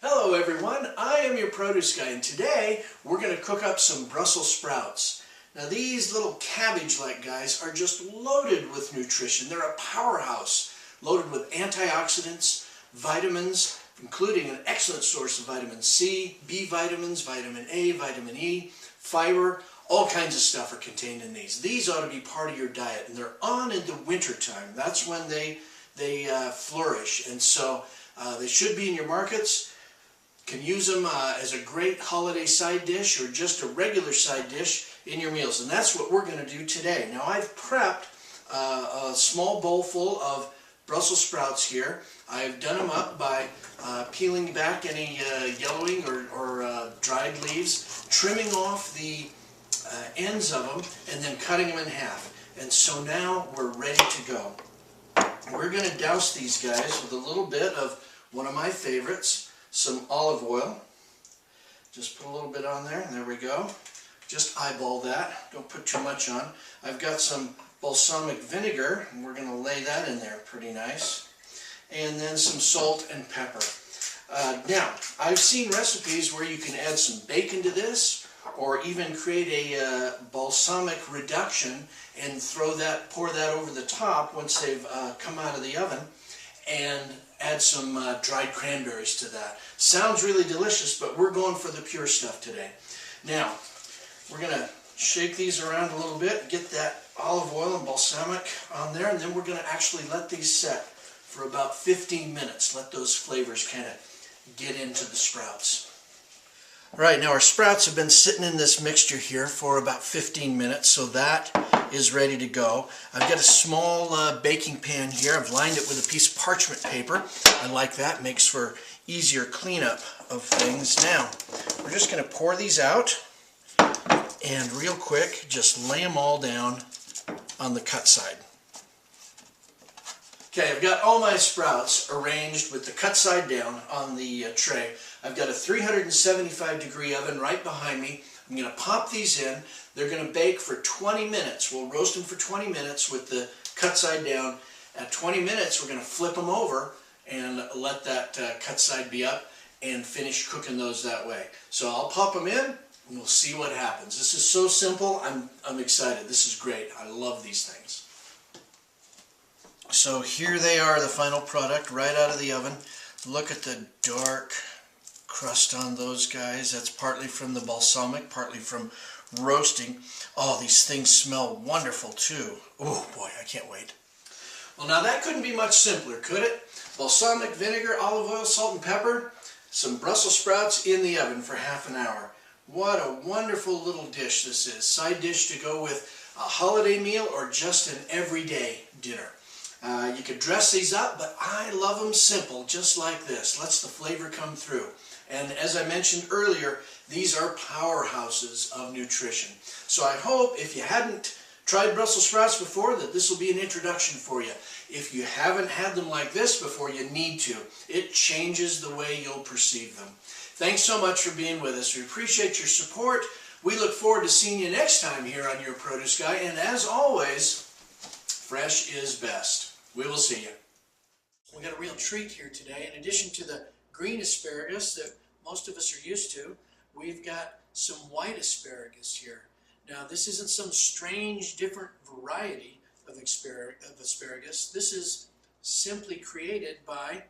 Hello everyone, I am your produce guy, and today we're going to cook up some Brussels sprouts. Now these little cabbage-like guys are just loaded with nutrition. They're a powerhouse, loaded with antioxidants, vitamins, including an excellent source of vitamin C, B vitamins, vitamin A, vitamin E, fiber, all kinds of stuff are contained in these. These ought to be part of your diet, and they're on in the winter time. That's when they flourish, and so they should be in your markets. Can use them as a great holiday side dish or just a regular side dish in your meals, and that's what we're going to do today. Now I've prepped a small bowl full of Brussels sprouts here. I've done them up by peeling back any yellowing or dried leaves, trimming off the ends of them, and then cutting them in half. And so now we're ready to go. We're going to douse these guys with a little bit of one of my favorites, some olive oil. Just put a little bit on there, and there we go. Just eyeball that, don't put too much on. I've got some balsamic vinegar, and we're going to lay that in there pretty nice. And then some salt and pepper. Now, I've seen recipes where you can add some bacon to this, or even create a balsamic reduction and pour that over the top once they've come out of the oven, and add some dried cranberries to that. Sounds really delicious, but we're going for the pure stuff today. Now, we're going to shake these around a little bit, get that olive oil and balsamic on there, and then we're going to actually let these set for about 15 minutes. Let those flavors kind of get into the sprouts. All right, now our sprouts have been sitting in this mixture here for about 15 minutes, so that is ready to go. I've got a small baking pan here. I've lined it with a piece of parchment paper. I like that. Makes for easier cleanup of things. Now, we're just going to pour these out, and real quick, just lay them all down on the cut side. Okay, I've got all my sprouts arranged with the cut side down on the tray. I've got a 375-degree oven right behind me. I'm going to pop these in. They're going to bake for 20 minutes. We'll roast them for 20 minutes with the cut side down. At 20 minutes, we're going to flip them over and let that cut side be up and finish cooking those that way. So I'll pop them in, and we'll see what happens. This is so simple. I'm excited. This is great. I love these things. So here they are, the final product right out of the oven. Look at the dark crust on those guys. That's partly from the balsamic, partly from roasting. Oh, these things smell wonderful too. Oh boy, I can't wait. Well, now that couldn't be much simpler, could it? Balsamic vinegar, olive oil, salt and pepper, some Brussels sprouts in the oven for half an hour. What a wonderful little dish this is. Side dish to go with a holiday meal or just an everyday dinner. You could dress these up, but I love them simple, just like this. Lets the flavor come through. And as I mentioned earlier, these are powerhouses of nutrition. So I hope, if you hadn't tried Brussels sprouts before, that this will be an introduction for you. If you haven't had them like this before, you need to. It changes the way you'll perceive them. Thanks so much for being with us. We appreciate your support. We look forward to seeing you next time here on Your Produce Guy. And as always, fresh is best. We will see you. We got a real treat here today. In addition to the green asparagus that most of us are used to, we've got some white asparagus here. Now, this isn't some strange, different variety of asparagus. This is simply created by